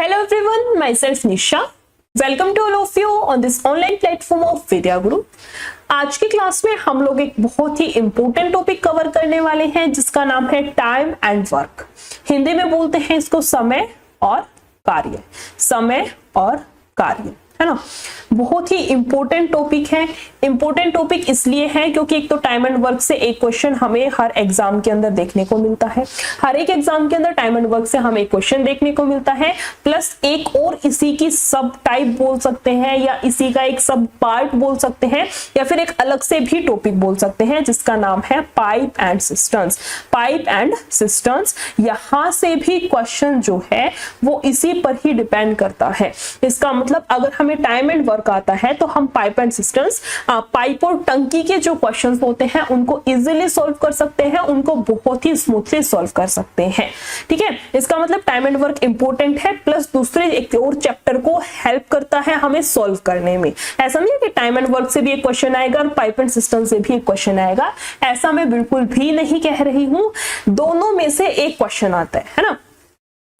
Hello everyone, myself Nisha. Welcome to all of you on this online platform of विद्या गुरु। आज की class में हम लोग एक बहुत ही इंपॉर्टेंट टॉपिक कवर करने वाले हैं जिसका नाम है टाइम एंड वर्क। हिंदी में बोलते हैं इसको समय और कार्य, समय और कार्य, है ना। बहुत ही इंपॉर्टेंट टॉपिक है। इंपॉर्टेंट टॉपिक इसलिए है क्योंकि एक तो टाइम एंड वर्क से एक क्वेश्चन हमें हर एग्जाम के अंदर देखने को मिलता है। हर एक एग्जाम के अंदर टाइम एंड वर्क से हमें एक क्वेश्चन देखने को मिलता है, प्लस एक और इसी की सब टाइप बोल सकते हैं या इसी का एक सब पार्ट बोल सकते हैं या फिर एक अलग से भी टॉपिक बोल सकते हैं जिसका नाम है pipe and systems. Pipe and systems, यहां से भी क्वेश्चन जो है वो इसी पर ही डिपेंड करता है। इसका मतलब अगर हमें टाइम एंड वर्क आता है तो हम पाइप एंड सिस्टम्स, पाइप और टंकी के जो क्वेश्चंस होते हैं उनको इजीली सॉल्व कर सकते हैं, उनको बहुत ही स्मूथली सॉल्व कर सकते हैं। ठीक है, इसका मतलब टाइम एंड वर्क इंपॉर्टेंट है, प्लस दूसरे एक और चैप्टर को हेल्प करता है हमें सॉल्व करने में। ऐसा नहीं है कि टाइम एंड वर्क से भी एक क्वेश्चन आएगा और पाइप एंड सिस्टम से भी एक क्वेश्चन आएगा, ऐसा मैं बिल्कुल भी नहीं कह रही हूं। दोनों में से एक क्वेश्चन आता है ना।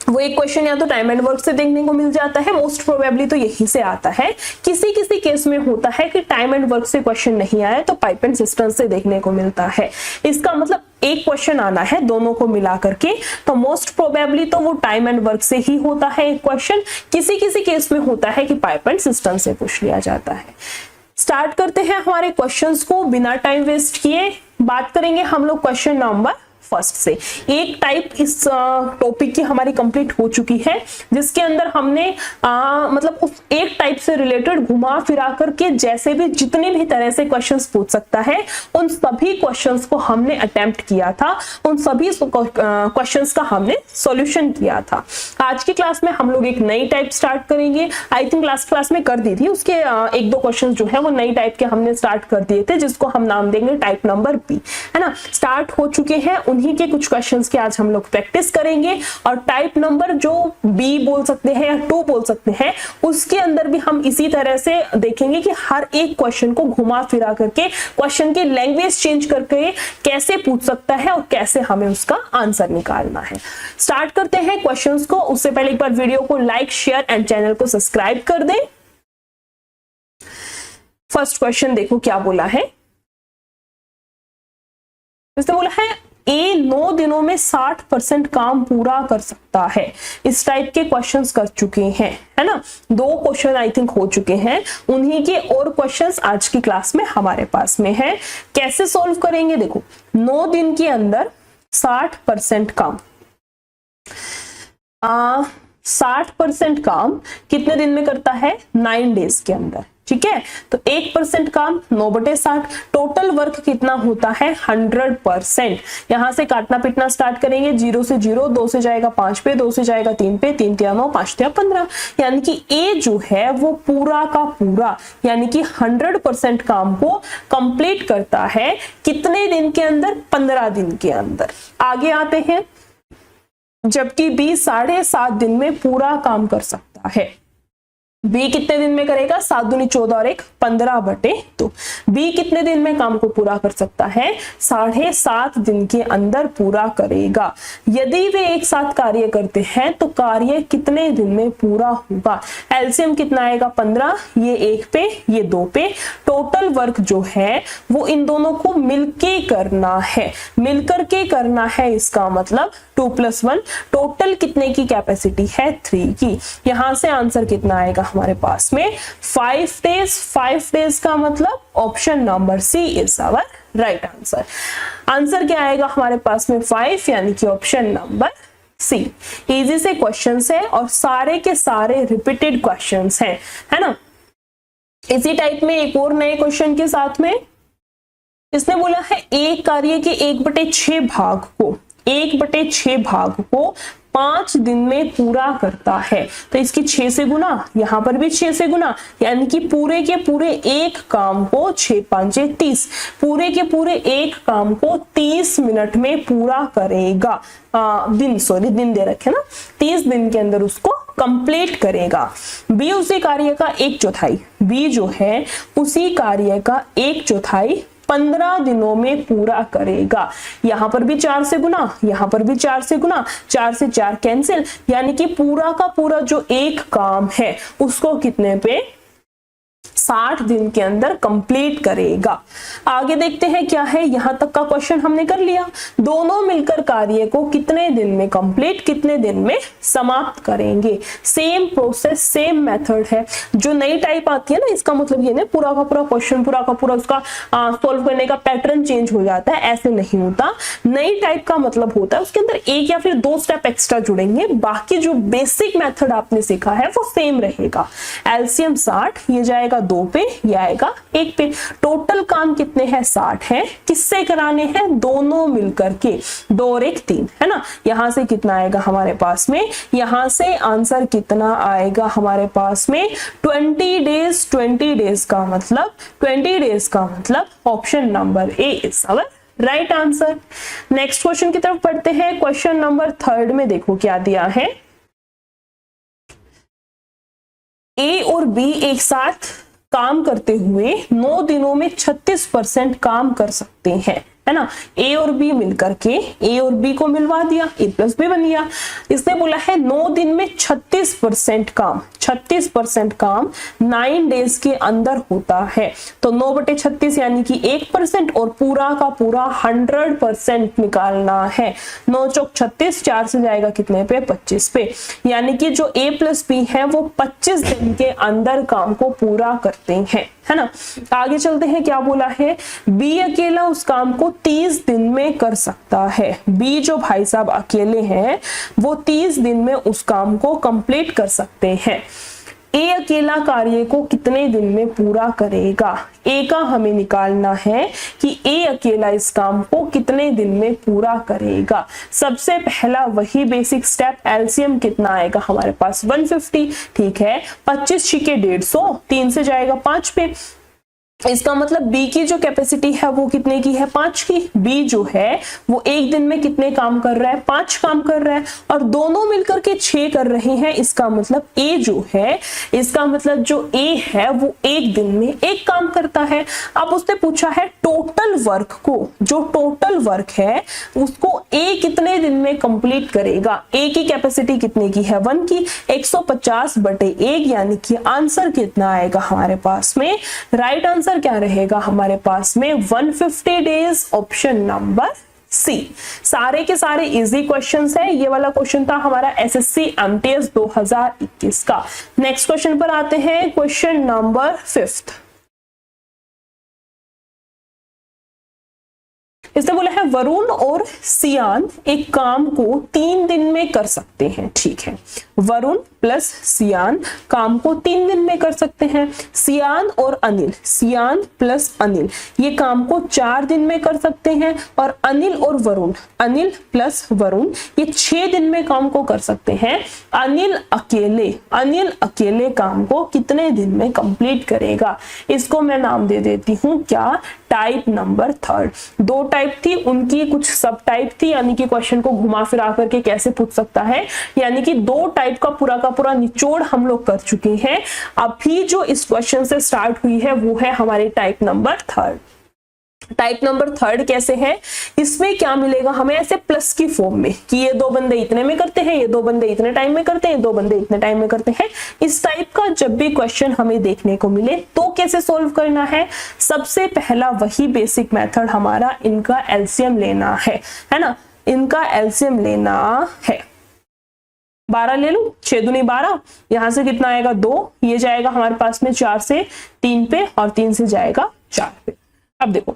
वो एक क्वेश्चन या तो टाइम एंड वर्क से देखने को मिल जाता है, मोस्ट प्रोबेबली तो यही से आता है। किसी किसी केस में होता है कि टाइम एंड वर्क से क्वेश्चन नहीं आया तो पाइप एंड सिस्टम से देखने को मिलता है। इसका मतलब एक क्वेश्चन आना है दोनों को मिला करके, तो मोस्ट प्रोबेबली तो वो टाइम एंड वर्क से ही होता है एक क्वेश्चन। किसी किसी केस में होता है कि पाइप एंड सिस्टम से पूछ लिया जाता है। स्टार्ट करते हैं हमारे क्वेश्चंस को बिना टाइम वेस्ट किए। बात करेंगे हम लोग क्वेश्चन नंबर फर्स्ट से। एक टाइप इस टॉपिक की हमारी कंप्लीट हो चुकी है जिसके अंदर हमने मतलब उस एक टाइप से रिलेटेड घुमा फिरा करके जैसे भी जितनी भी तरह से क्वेश्चंस पूछ सकता है उन सभी क्वेश्चंस को हमने अटेम्प्ट किया था, उन सभी क्वेश्चंस का हमने सॉल्यूशन किया था। आज की क्लास में हम लोग एक नई टाइप स्टार्ट करेंगे। आई थिंक लास्ट क्लास में कर दी थी, उसके एक दो क्वेश्चन जो है वो नई टाइप के हमने स्टार्ट कर दिए थे जिसको हम नाम देंगे टाइप नंबर बी, है ना। स्टार्ट हो चुके हैं, उन्हीं के कुछ क्वेश्चंस के आज हम लोग प्रैक्टिस करेंगे और टाइप नंबर जो बी बोल सकते हैं या 2 बोल सकते हैं उसके अंदर भी हम इसी तरह से देखेंगे कि हर एक क्वेश्चन को घुमा फिरा करके क्वेश्चन की लैंग्वेज चेंज करके कैसे पूछ सकता है और कैसे हमें उसका आंसर निकालना है। स्टार्ट करते हैं क्वेश्चंस को। उससे पहले एक बार वीडियो को लाइक, शेयर एंड चैनल को सब्सक्राइब कर दें। फर्स्ट क्वेश्चन देखो क्या बोला है। इसने बोला है ए 9 दिनों में 60% काम पूरा कर सकता है। इस टाइप के क्वेश्चंस कर चुके हैं, है ना। 2 क्वेश्चन आई थिंक हो चुके हैं, उन्हीं के और क्वेश्चंस आज की क्लास में हमारे पास में है। कैसे सॉल्व करेंगे देखो। 9 दिन के अंदर 60% काम, 60% काम कितने दिन में करता है? 9 डेज के अंदर। ठीक है, तो 1% काम 9/60, टोटल वर्क कितना होता है? 100%। यहां से काटना पिटना स्टार्ट करेंगे। 0 से 0, 2 से जाएगा 5 पे, 2 से जाएगा 3 पे, 3 तिया 9, 5 तिया 15। यानी कि ए जो है वो पूरा का पूरा यानी कि 100% काम को कंप्लीट करता है कितने दिन के अंदर? 15 दिन के अंदर। आगे आते हैं, जबकि बी 7.5 दिन में पूरा काम कर सकता है। बी कितने दिन में करेगा? 7 दूनी 14 और 1 15/2। बी कितने दिन में काम को पूरा कर सकता है? 7.5 दिन के अंदर पूरा करेगा। यदि वे एक साथ कार्य करते हैं तो कार्य कितने दिन में पूरा होगा? एलसीएम कितना आएगा? 15, ये 1 पे, ये 2 पे। टोटल वर्क जो है वो इन दोनों को मिलके करना है, मिलकर के करना है। इसका मतलब 2 + 1, टोटल कितने की कैपेसिटी है? 3 की। यहां से आंसर कितना आएगा हमारे पास में? 5 डेज। 5 डेज का मतलब option number C is our right answer. Answer क्या आएगा हमारे पास में? 5, यानी कि ऑप्शन नंबर सी। इजी से क्वेश्चंस है और सारे के सारे रिपीटेड क्वेश्चंस हैं, है ना। इसी टाइप में एक और नए क्वेश्चन के साथ में इसने बोला है एक कार्य के 1/6 भाग को 1/6 भाग को 5 दिन में पूरा करता है। तो इसकी 6 से गुना, यहां पर भी 6 से गुना, यानी कि पूरे के पूरे एक काम को 6 × 5 = 30, पूरे के पूरे एक काम को 30 मिनट में पूरा करेगा। दिन दे रखे ना, 30 दिन के अंदर उसको कंप्लीट करेगा। बी उसी कार्य का 1/4, बी जो है उसी कार्य का 1/4 15 दिनों में पूरा करेगा। यहां पर भी 4 से गुना, यहां पर भी 4 से गुना, 4 से 4 कैंसिल, यानी कि पूरा का पूरा जो एक काम है उसको कितने पे 60 दिन के अंदर कंप्लीट करेगा। आगे देखते हैं क्या है। यहां तक का क्वेश्चन हमने कर लिया। दोनों मिलकर कार्य को कितने दिन में कंप्लीट, कितने दिन में समाप्त करेंगे। सेम प्रोसेस, सेम मेथड है। जो नई टाइप आती है ना, इसका मतलब ये ना पूरा का पूरा क्वेश्चन, पूरा का पूरा उसका सॉल्व करने का पैटर्न चेंज हो जाता है, ऐसे नहीं होता। नई टाइप का मतलब होता है उसके अंदर एक या फिर 2 स्टेप एक्स्ट्रा जुड़ेंगे, बाकी जो बेसिक मेथड आपने सीखा है वो सेम रहेगा। एलसीएम 60, ये जाएगा 2 पे, ये आएगा 1 पे। टोटल काम कितने हैं 60 है। किससे कराने हैं, दोनों मिलकर के, 2 और 1 3 है ना। यहां से कितना आएगा हमारे पास में, यहां से आंसर कितना आएगा हमारे पास में 20 डेज। 20 डेज का मतलब 20 डेज का मतलब option number A is our right answer. Next question की तरफ पढ़ते हैं। क्वेश्चन नंबर 3 में देखो क्या दिया है। ए और बी एक साथ काम करते हुए 9 दिनों में 36% काम कर सकते हैं, है ना। ए और बी मिलकर के, ए और बी को मिलवा दिया, ए प्लस बी बन गया। इसने बोला है 9 दिन में 36% काम, 36% काम 9 डेज के अंदर होता है। तो 9/36 यानी कि 1% और पूरा का पूरा 100% निकालना है। 9 चौक 36, 4 से जाएगा कितने पे 25 पे, यानी कि जो ए प्लस बी है वो 25 दिन के अंदर काम को पूरा करते हैं, है ना। आगे चलते हैं, क्या बोला है। बी अकेला उस काम को 30 दिन में कर सकता है। बी जो भाई साहब अकेले हैं वो 30 दिन में उस काम को कंप्लीट कर सकते हैं। ए अकेला कार्य को कितने दिन में पूरा करेगा। ए का हमें निकालना है कि ए अकेला इस काम को कितने दिन में पूरा करेगा। सबसे पहला वही बेसिक स्टेप, एलसीएम कितना आएगा हमारे पास 150, ठीक है। 25 छिके 150, 3 से जाएगा 5 पे। इसका मतलब बी की जो कैपेसिटी है वो कितने की है 5 की। बी जो है वो एक दिन में कितने काम कर रहा है 5 काम कर रहा है, और दोनों मिलकर के 6 कर रहे हैं। इसका मतलब ए जो है, इसका मतलब जो ए है वो एक दिन में 1 काम करता है। अब उसने पूछा है टोटल वर्क को, जो टोटल वर्क है उसको ए कितने दिन में कंप्लीट करेगा। ए की कैपेसिटी कितने की है 1 की, 150/1, यानी कि आंसर कितना आएगा हमारे पास में, राइट आंसर क्या रहेगा हमारे पास में 150 डेज, ऑप्शन नंबर सी। सारे के सारे इजी क्वेश्चंस है। ये वाला क्वेश्चन था हमारा एसएससी एमटीएस 2021 का। नेक्स्ट क्वेश्चन पर आते हैं, क्वेश्चन नंबर 5। इसने बोला है वरुण और सियान एक काम को 3 दिन में कर सकते हैं, ठीक है। वरुण प्लस सियान काम को 3 दिन में कर सकते हैं। सियान और अनिल, सियान प्लस अनिल ये काम को 4 दिन में कर सकते हैं। और अनिल और वरुण, अनिल प्लस वरुण ये 6 दिन में काम को कर सकते हैं। अनिल अकेले काम को कितने दिन में कंप्लीट करेगा। इसको मैं नाम दे देती हूँ क्या, टाइप नंबर 3। 2 टाइप थी, उनकी कुछ सब टाइप थी, यानी कि क्वेश्चन को घुमा फिरा करके कैसे पूछ सकता है। यानी कि 2 टाइप का पूरा निचोड़ हम लोग कर चुके हैं। अभी जो इस क्वेश्चन से स्टार्ट हुई है वो है हमारे टाइप नंबर 3। टाइप नंबर 3 कैसे है, इसमें क्या मिलेगा हमें ऐसे प्लस की फॉर्म में कि ये 2 बंदे इतने में करते हैं, ये 2 बंदे इतने टाइम में करते हैं, 2 बंदे इतने टाइम में करते हैं। इस टाइप का जब भी क्वेश्चन हमें देखने को मिले तो कैसे सोल्व करना है। सबसे पहला वही बेसिक मेथड हमारा, इनका एलसीएम लेना है ना। इनका एलसीएम लेना है, 12 ले लूं, 6 दूनी 12, यहां से कितना आएगा 2, ये जाएगा हमारे पास में 4 से 3 पे, और 3 से जाएगा 4 पे। अब देखो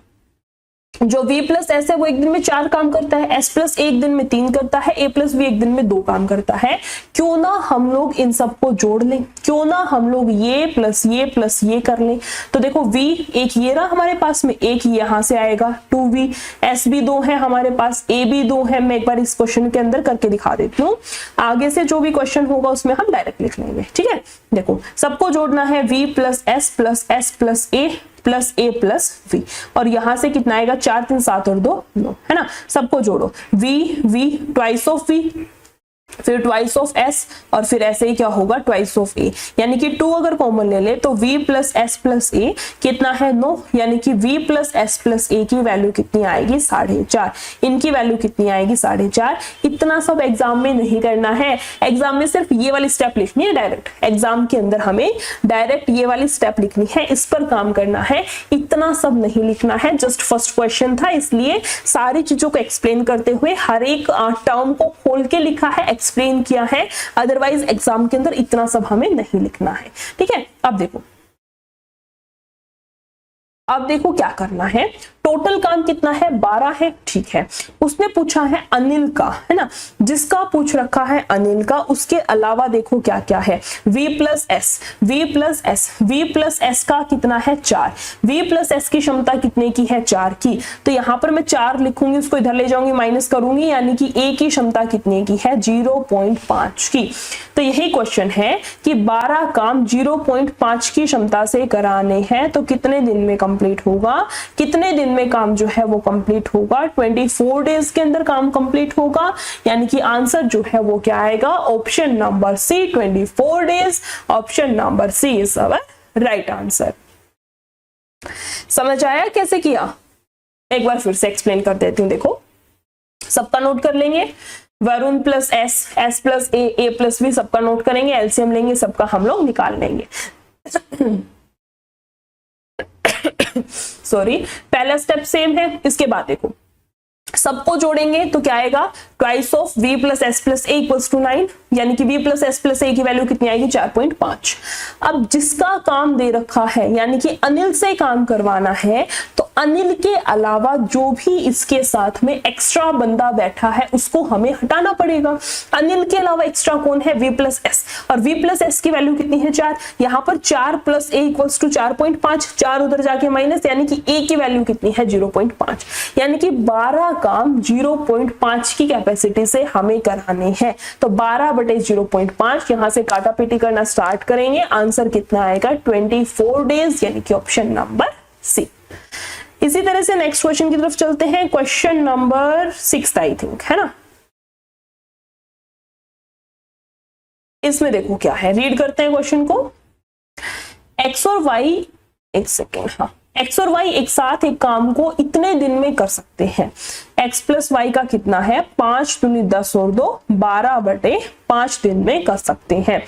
जो v प्लस एस है वो एक दिन में 4 काम करता है, s प्लस एक दिन में 3 करता है, a प्लस भी एक दिन में 2 काम करता है। क्यों ना हम लोग इन सबको जोड़ लें, क्यों ना हम लोग ये प्लस ये कर लें। तो देखो v एक ये रहा हमारे पास में, एक यहाँ से आएगा 2v, s भी 2 है हमारे पास, a भी 2 है। मैं एक बार इस क्वेश्चन के अंदर करके दिखा देती हूँ, आगे से जो भी क्वेश्चन होगा उसमें हम डायरेक्ट लिख लेंगे, ठीक है। देखो सबको जोड़ना है, v plus s plus a plus a plus v, और यहां से कितना आएगा 4 3 7 और 2 9, है ना। सबको जोड़ो, v ट्वाइस ऑफ v, फिर ट्वाइस ऑफ s और फिर ऐसे ही क्या होगा ट्वाइस ऑफ a, यानी कि 2 अगर कॉमन ले ले तो v प्लस एस प्लस ए कितना है 9, यानी कि v plus s plus a की वैल्यू कितनी आएगी 4.5, इनकी वैल्यू कितनी आएगी 4.5। इतना सब एग्जाम में नहीं करना है, एग्जाम में सिर्फ ये वाली स्टेप लिखनी है डायरेक्ट, एग्जाम के अंदर हमें डायरेक्ट ये वाली स्टेप लिखनी है, इस पर काम करना है, इतना सब नहीं लिखना है। जस्ट फर्स्ट क्वेश्चन था इसलिए सारी चीजों को एक्सप्लेन करते हुए हर एक टर्म को खोल के लिखा है, एक्सप्लेन किया है, अदरवाइज एग्जाम के अंदर इतना सब हमें नहीं लिखना है। ठीक है, अब देखो क्या करना है। टोटल काम कितना है 12 है, ठीक है। उसने पूछा है अनिल का, है ना, जिसका पूछ रखा है अनिल का, उसके अलावा देखो क्या क्या है, v plus S, v plus S, v plus S का कितना है 4, v प्लस एस की क्षमता कितने की है 4 की, तो यहां पर मैं 4 लिखूंगी, उसको इधर ले जाऊंगी माइनस करूंगी, यानी कि a की क्षमता कितने की है 0.5 की। तो यही क्वेश्चन है कि 12 काम 0.5 की क्षमता से कराने हैं तो कितने दिन में कंप्लीट होगा, कितने दिन में काम जो है वो कंप्लीट होगा, 24 डेज के अंदर काम कंप्लीट होगा, यानी कि आंसर जो है वो क्या आएगा, option number C 24 days, option number C is our right answer. समझ आया कैसे किया, एक बार फिर से एक्सप्लेन कर देती हूं। देखो सबका नोट कर लेंगे, वरुण plus s, s plus a plus b, सबका नोट करेंगे, एलसीएम लेंगे, सबका हम लोग निकाल लेंगे। सॉरी, पहला स्टेप सेम है, इसके बाद देखो सबको जोड़ेंगे तो क्या आएगा, twice of v plus s plus a equals to 9, यानी कि v plus s plus a की वैल्यू कितनी आएगी 4.5। अब जिसका काम दे रखा है यानी कि अनिल से काम करवाना है, तो अनिल के अलावा जो भी इसके साथ में एक्स्ट्रा बंदा बैठा है उसको हमें हटाना पड़ेगा। अनिल के अलावा एक्स्ट्रा कौन है, v प्लस एस, और v प्लस एस की वैल्यू कितनी है 4, यहाँ पर 4 प्लस ए इक्वल्स टू 4.5, 4 उधर जाके माइनस, यानी कि a की वैल्यू कितनी है 0.5, यानी कि 12 काम 0.5 की कैपेसिटी से हमें कराने हैं। तो 12 बटे 0.5, यहां से काटा पीटी करना स्टार्ट करेंगे, आंसर कितना आएगा 24 डेज, यानी कि ऑप्शन नंबर सी। इसी तरह से नेक्स्ट क्वेश्चन की तरफ चलते हैं, क्वेश्चन नंबर 6 आई थिंक, है ना। इसमें देखो क्या है, रीड करते हैं क्वेश्चन को। एक्स और वाई, एक सेकेंड, हाँ, एक्स और वाई एक साथ एक काम को इतने दिन में कर सकते हैं। एक्स प्लस वाई का कितना है 5 दूनी 10 और 2 12 बटे 5 दिन में कर सकते हैं।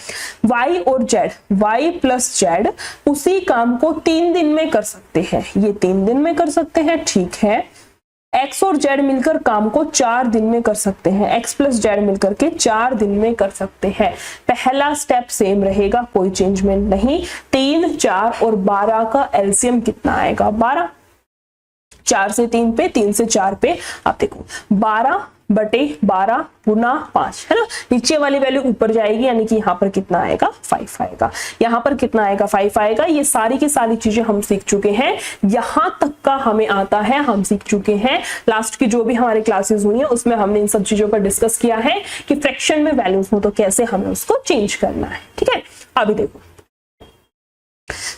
वाई और जेड, वाई प्लस जेड उसी काम को 3 दिन में कर सकते हैं, ये 3 दिन में कर सकते हैं, ठीक है। एक्स और जेड मिलकर काम को 4 दिन में कर सकते हैं, एक्स प्लस जेड मिलकर के 4 दिन में कर सकते हैं। पहला स्टेप सेम रहेगा, कोई चेंजमेंट नहीं। 3, 4 और 12 का एलसीएम कितना आएगा 12, 4 से 3 पे, 3 से 4 पे, आप देखो 12 बटे 12 गुना 5, है ना, नीचे वाली वैल्यू ऊपर जाएगी, यानी कि यहाँ पर कितना आएगा 5 आएगा, यहाँ पर कितना आएगा 5 आएगा। ये सारी की सारी चीजें हम सीख चुके हैं, यहाँ तक का हमें आता है, हम सीख चुके हैं। लास्ट की जो भी हमारी क्लासेस हुई है उसमें हमने इन सब चीजों पर डिस्कस किया है कि फ्रैक्शन में वैल्यूज हो तो कैसे हमें उसको चेंज करना है, ठीक है। अभी देखो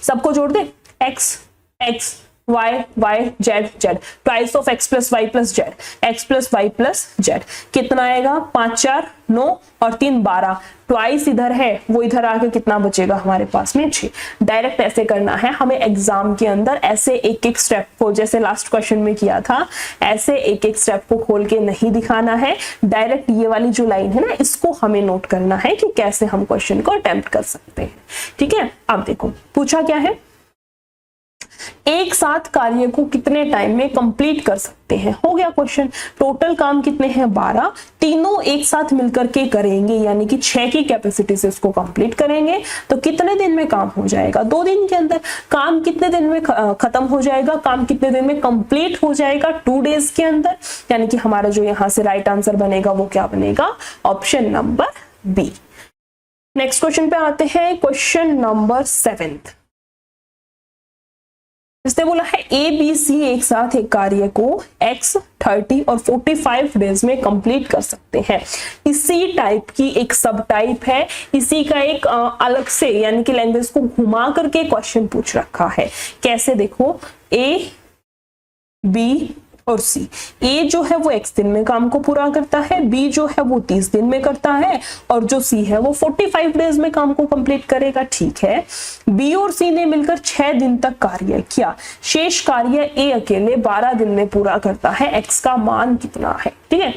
सबको जोड़ दे, x x, y y z z, twice of x plus y plus z, x plus y plus z, कितना आएगा 5 4 9 और 3 12, ट्वाइस इधर है वो इधर आके कितना बचेगा हमारे पास में 6। डायरेक्ट ऐसे करना है हमें एग्जाम के अंदर, ऐसे एक एक स्टेप को जैसे लास्ट क्वेश्चन में किया था ऐसे एक एक स्टेप को खोल के नहीं दिखाना है, डायरेक्ट ये वाली जो लाइन है ना इसको हमें नोट करना है कि कैसे हम क्वेश्चन को अटेम्प्ट कर सकते हैं, ठीक है। अब देखो पूछा क्या है, एक साथ कार्य को कितने टाइम में कंप्लीट कर सकते हैं, हो गया क्वेश्चन। टोटल काम कितने हैं 12, तीनों एक साथ मिलकर के करेंगे, यानी कि 6 की कैपेसिटी से इसको कंप्लीट करेंगे तो कितने दिन में काम हो जाएगा, 2 दिन के अंदर। काम कितने दिन में खत्म हो जाएगा, काम कितने दिन में कंप्लीट हो जाएगा 2 डेज के अंदर, यानी कि हमारा जो यहां से राइट आंसर बनेगा वो क्या बनेगा, option number B. Next question पे आते हैं, क्वेश्चन नंबर 7। इसने बोला है ए बी सी एक साथ एक कार्य को x 30 और 45 डेज में कंप्लीट कर सकते हैं। इसी टाइप की एक सब टाइप है, इसी का एक अलग से यानी कि लैंग्वेज को घुमा करके क्वेश्चन पूछ रखा है। कैसे देखो, ए बी और सी। ए जो है वो x दिन में काम को पूरा करता है, बी जो है वो 30 दिन में करता है, और जो सी है वो 45 डेज में काम को कंप्लीट करेगा। ठीक है, बी और सी ने मिलकर 6 दिन तक कार्य किया, शेष कार्य ए अकेले 12 दिन में पूरा करता है, x का मान कितना है। ठीक है,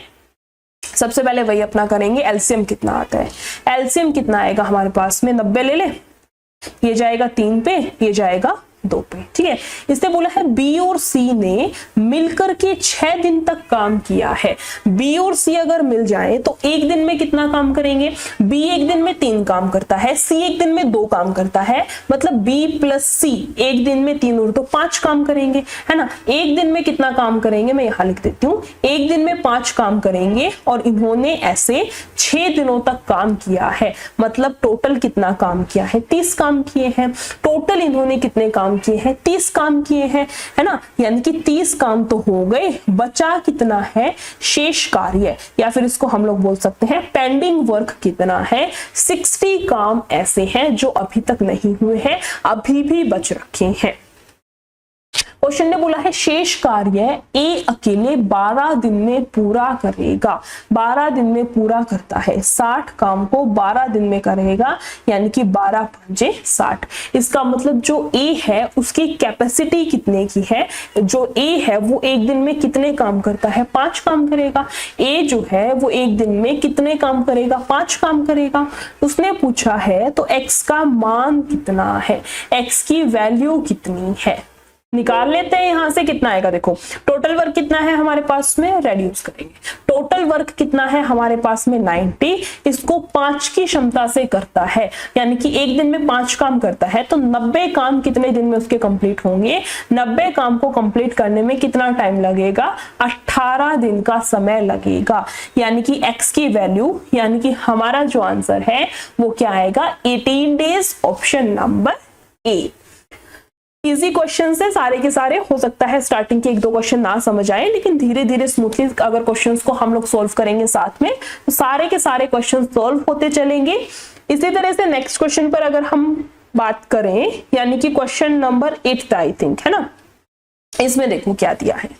सबसे पहले वही अपना करेंगे, एलसीएम कितना आता है। एलसीएम कितना आएगा हमारे पास में, 90 ले ले, ये जाएगा 3 पे, ये जाएगा 2 पे। ठीक है, इससे बोला है बी और सी ने मिलकर के 6 दिन तक काम किया है। बी और सी अगर मिल जाए तो एक दिन में कितना काम करेंगे, बी एक दिन में 3 काम करता है, सी एक दिन में 2 काम करता है, मतलब बी प्लस सी एक दिन में 3 और 2 5 काम करेंगे, है ना। एक दिन में कितना काम करेंगे, मैं यहां लिख देती हूँ, एक दिन में 5 काम करेंगे, और इन्होंने ऐसे 6 दिनों तक काम किया है, मतलब टोटल कितना काम किया है, 30 काम किए हैं। टोटल इन्होंने कितने काम किए हैं, 30 काम किए हैं, है ना, यानी कि 30 काम तो हो गए, बचा कितना है, शेष कार्य, या फिर इसको हम लोग बोल सकते हैं पेंडिंग वर्क कितना है, 60 काम ऐसे हैं जो अभी तक नहीं हुए हैं, अभी भी बच रखे हैं। क्वेश्चन ने बोला है शेष कार्य ए अकेले 12 दिन में पूरा करेगा, 12 दिन में पूरा करता है, 60 काम को 12 दिन में करेगा, यानी कि 12 पंजे 60। इसका मतलब जो ए है उसकी कैपेसिटी कितने की है, जो ए है वो एक दिन में कितने काम करता है, 5 काम करेगा। ए जो है वो एक दिन में कितने काम करेगा, 5 काम करेगा। उसने पूछा है तो x का मान कितना है, x की वैल्यू कितनी है, निकाल लेते हैं यहां से। कितना आएगा, देखो टोटल वर्क कितना है हमारे पास में, रेड्यूस करेंगे, टोटल वर्क कितना है हमारे पास में 90, इसको 5 की क्षमता से करता है, यानी कि एक दिन में 5 काम करता है, तो 90 काम कितने दिन में उसके कंप्लीट होंगे, 90 काम को कंप्लीट करने में कितना टाइम लगेगा, 18 दिन का समय लगेगा। यानी कि x की वैल्यू, यानी कि हमारा जो आंसर है वो क्या आएगा, 18 डेज, ऑप्शन नंबर ए। इजी क्वेश्चन से सारे के सारे, हो सकता है स्टार्टिंग के 1-2 क्वेश्चन ना समझ आए, लेकिन धीरे धीरे स्मूथली अगर क्वेश्चंस को हम लोग सोल्व करेंगे साथ में, तो सारे के सारे क्वेश्चन सोल्व होते चलेंगे। इसी तरह से नेक्स्ट क्वेश्चन पर अगर हम बात करें, यानी कि क्वेश्चन नंबर 8 आई थिंक, है ना, इसमें देखो क्या दिया है।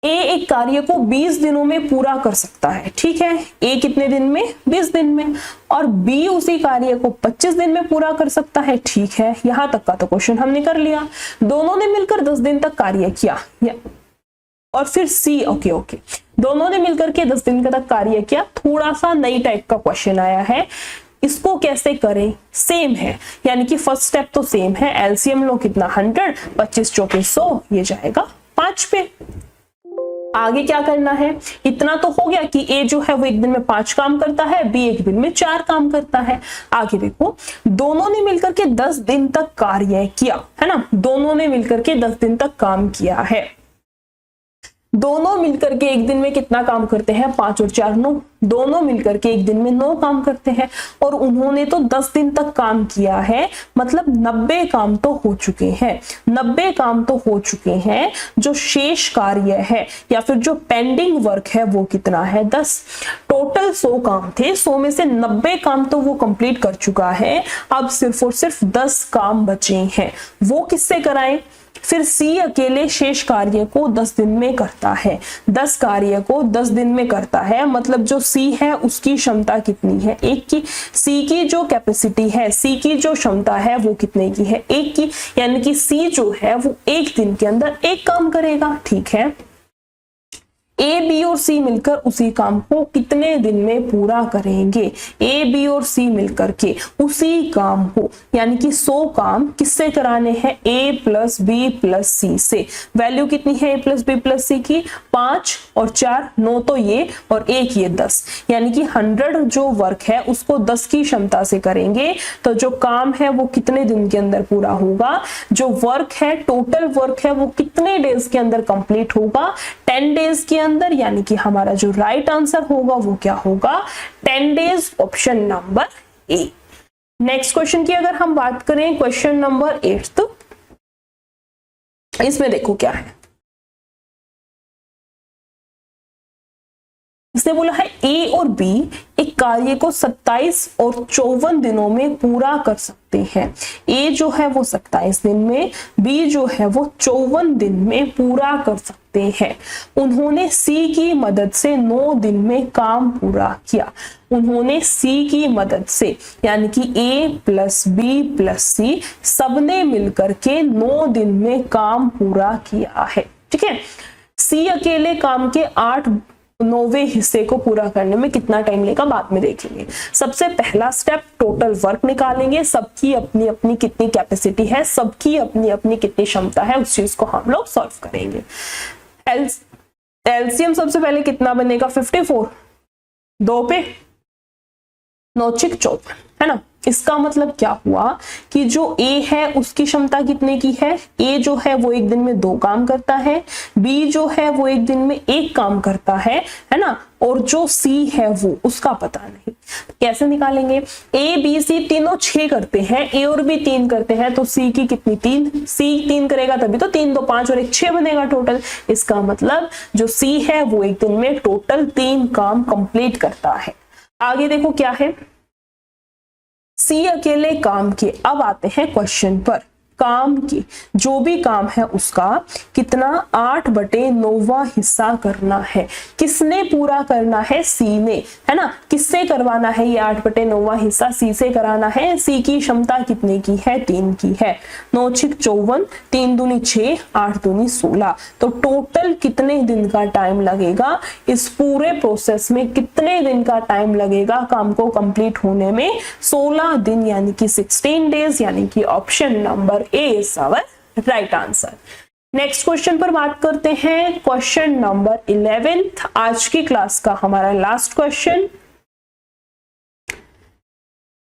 ए एक कार्य को 20 दिनों में पूरा कर सकता है, ठीक है, ए कितने दिन में, 20 दिन में, और बी उसी कार्य को 25 दिन में पूरा कर सकता है। ठीक है, यहां तक का तो क्वेश्चन हमने कर लिया। दोनों ने मिलकर 10 दिन तक कार्य किया, और फिर सी, ओके, दोनों ने मिलकर के 10 दिन तक कार्य किया। थोड़ा सा नई टाइप का क्वेश्चन आया है, इसको कैसे करें, सेम है, यानी कि फर्स्ट स्टेप तो सेम है। एलसीएम लो कितना, 100, 25 चौके 100, ये जाएगा 5 पे। आगे क्या करना है, इतना तो हो गया कि ए जो है वो एक दिन में 5 काम करता है, बी एक दिन में 4 काम करता है। आगे देखो, दोनों ने मिलकर के 10 दिन तक कार्य किया, है ना, दोनों ने मिलकर के 10 दिन तक काम किया है। दोनों मिलकर के एक दिन में कितना काम करते हैं, 5 और 4 9, दोनों मिलकर के एक दिन में 9 काम करते हैं, और उन्होंने तो 10 दिन तक काम किया है, मतलब 90 काम तो हो चुके हैं, 90 काम तो हो चुके हैं। जो शेष कार्य है या फिर जो पेंडिंग वर्क है वो कितना है, 10। टोटल 100 काम थे, 100 में से 90 काम तो वो कंप्लीट कर चुका है, अब सिर्फ और सिर्फ 10 काम बचे हैं, वो किससे कराएं। फिर सी अकेले शेष कार्य को 10 दिन में करता है, 10 कार्य को 10 दिन में करता है, मतलब जो सी है उसकी क्षमता कितनी है, 1 की। सी की जो कैपेसिटी है, सी की जो क्षमता है वो कितने की है, 1 की, यानी कि सी जो है वो एक दिन के अंदर 1 काम करेगा। ठीक है, ए बी और सी मिलकर उसी काम को कितने दिन में पूरा करेंगे, ए बी और सी मिलकर के उसी काम को, यानी कि 100 काम किससे कराने हैं, ए प्लस बी प्लस सी से। वैल्यू कितनी है ए प्लस बी प्लस सी की, 5 और 4 9 तो ये, और 1 ये 10, यानी कि 100 जो वर्क है उसको 10 की क्षमता से करेंगे, तो जो काम है वो कितने दिन के अंदर पूरा होगा, जो वर्क है, टोटल वर्क है वो कितने डेज के अंदर कंप्लीट होगा, 10 डेज के अंदर, यानी कि हमारा जो राइट आंसर होगा वो क्या होगा, 10 डेज, ऑप्शन नंबर ए। नेक्स्ट क्वेश्चन की अगर हम बात करें, क्वेश्चन नंबर 8, इसमें देखो क्या है। इसने बोला है ए और बी एक कार्य को 27 और 54 दिनों में पूरा कर सकते हैं। ए जो है वो 27 दिन में, बी जो है वो 54 दिन में पूरा कर सकते हैं। उन्होंने सी की मदद से 9 दिन में काम पूरा किया। उन्होंने सी की मदद से, यानी कि ए प्लस बी प्लस सी सबने मिलकर के 9 दिन में काम पूरा किया है। ठीक है, सी अकेले काम के 8/9 हिस्से को पूरा करने में कितना टाइम लेगा बाद में देखेंगे। सबसे पहला स्टेप टोटल वर्क निकालेंगे, सबकी अपनी अपनी कितनी कैपेसिटी है, सबकी अपनी अपनी कितनी क्षमता है, उस चीज को हम लोग सॉल्व करेंगे। एलसीएम सबसे पहले कितना बनेगा 54, 2 पे 9 × 54 है ना। इसका मतलब क्या हुआ कि जो ए है उसकी क्षमता कितने की है, ए जो है वो एक दिन में 2 काम करता है, बी जो है वो एक दिन में 1 काम करता है ना, और जो सी है वो उसका पता नहीं। कैसे निकालेंगे, ए बी सी तीनों 6 करते हैं, ए और बी 3 करते हैं, तो सी की कितनी 3, सी 3 करेगा तभी तो 3 2 5 और 1 6 बनेगा टोटल। इसका मतलब जो सी है वो एक दिन में टोटल 3 काम कंप्लीट करता है। आगे देखो क्या है, सी अकेले काम के। अब आते हैं क्वेश्चन पर, काम की जो भी काम है उसका कितना 8/9 हिस्सा करना है। किसने पूरा करना है, सी ने, है ना। किससे करवाना है ये 8/9 हिस्सा, सी से कराना है। सी की क्षमता कितने की है, 3 की है। 9 × 54, 3 दूनी 6, 8 दूनी 16। तो टोटल कितने दिन का टाइम लगेगा इस पूरे प्रोसेस में, कितने दिन का टाइम लगेगा काम को कंप्लीट होने में, 16 दिन, यानी कि 16 डेज, यानी कि option number A is our right answer। Next question पर बात करते हैं, क्वेश्चन नंबर 11 आज की क्लास का हमारा लास्ट क्वेश्चन।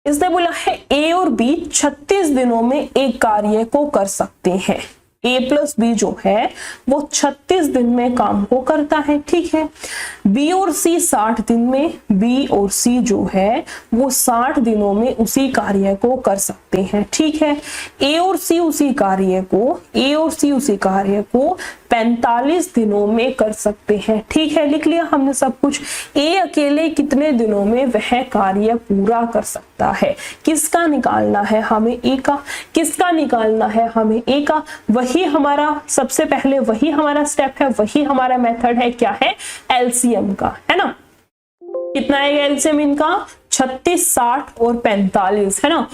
इसने बोला है ए और बी 36 दिनों में एक कार्य को कर सकते हैं। ए प्लस बी जो है वो 36 दिन में काम को करता है। ठीक है, बी और सी 60 दिन में, बी और सी जो है वो 60 दिनों में उसी कार्य को कर सकते हैं। ठीक है, ए और सी उसी कार्य को 45 दिनों में कर सकते हैं। ठीक है, लिख लिया हमने सब कुछ। ए अकेले कितने दिनों में वह कार्य पूरा कर सकता है, किसका निकालना है हमें, ए का। किसका निकालना है हमें, ए का। वही हमारा सबसे पहले वही हमारा स्टेप है, वही हमारा मेथड है, क्या है, एलसीएम का, है ना। कितना आएगा एलसीएम इनका, 36, 60 और 45, है ना।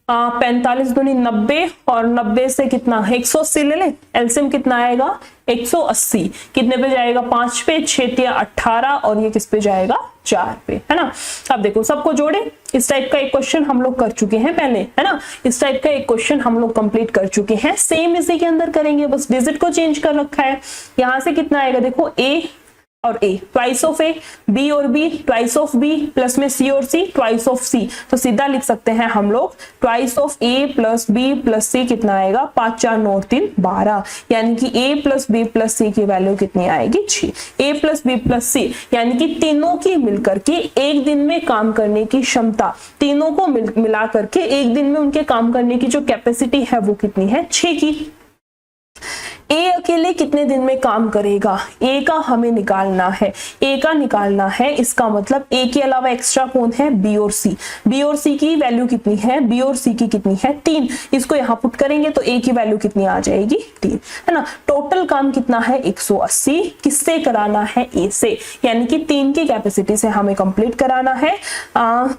45 दूनी 90 और 90 से कितना 180 ले ले, एलसीएम कितना आएगा 180। कितने पे जाएगा, 5 पे, 6 × 18 और ये किस पे जाएगा 4 पे, है ना। अब देखो सबको जोड़े, इस टाइप का एक क्वेश्चन हम लोग कर चुके हैं पहले, है ना। इस टाइप का एक क्वेश्चन हम लोग कंप्लीट कर चुके हैं, सेम इसी के अंदर करेंगे, बस डिजिट को चेंज कर रखा है। यहां से कितना आएगा देखो, ए और A twice of A, B और B twice of B, plus में सी और सी ट्वाइस ऑफ सी। तो सीधा लिख सकते हैं हम लोग twice of a plus b plus c कितना आएगा 5 4 9 3 12, यानी कि a plus b plus c की वैल्यू कितनी आएगी 6। A plus b plus c यानी कि तीनों की मिलकर के एक दिन में काम करने की क्षमता, तीनों को मिला करके एक दिन में उनके काम करने की जो कैपेसिटी है वो कितनी है 6 की। ए अकेले कितने दिन में काम करेगा, ए का हमें निकालना है, ए का निकालना है। इसका मतलब ए के अलावा एक्स्ट्रा कौन है, बी और सी। बी और सी की वैल्यू कितनी है, बी और सी की कितनी है 3। इसको यहां पुट करेंगे तो ए की वैल्यू कितनी आ जाएगी 3, है ना। टोटल काम कितना है 180, किससे कराना है, ए से, यानी कि 3 की कैपेसिटी से हमें कंप्लीट कराना है।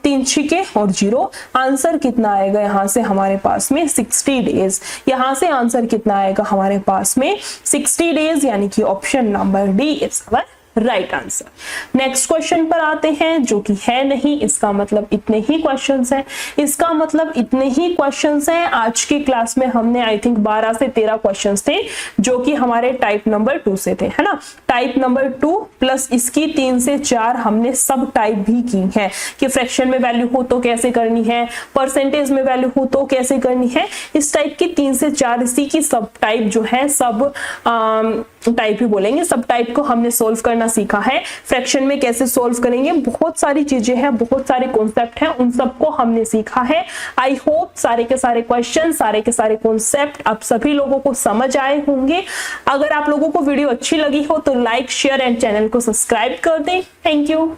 3 छिके और 0, आंसर कितना आएगा यहां से हमारे पास में 60 डेज। यहां से आंसर कितना आएगा हमारे पास में 60 डेज, यानी कि option number D is our right answer. Next question पर आते हैं जो कि है नहीं, इसका मतलब इतने ही क्वेश्चंस हैं, इसका मतलब इतने ही क्वेश्चंस हैं। आज की क्लास में हमने आई थिंक 12 से 13 क्वेश्चंस थे जो कि हमारे टाइप नंबर 2 से थे, है ना। टाइप नंबर 2 प्लस इसकी 3 से 4 हमने सब टाइप भी की है कि फ्रैक्शन में वैल्यू हो तो कैसे करनी है, परसेंटेज में वैल्यू हो तो कैसे करनी है। इस टाइप की 3 से 4 इसी की सब टाइप जो है, सब टाइप ही बोलेंगे, सब टाइप को हमने सोल्व करना करना सीखा है, फ्रैक्शन में कैसे सॉल्व करेंगे, बहुत सारी चीजें हैं, बहुत सारे कॉन्सेप्ट हैं, उन सबको हमने सीखा है। आई होप सारे के सारे क्वेश्चन, सारे के सारे कॉन्सेप्ट आप सभी लोगों को समझ आए होंगे। अगर आप लोगों को वीडियो अच्छी लगी हो तो लाइक, शेयर एंड चैनल को सब्सक्राइब कर दें। Thank you.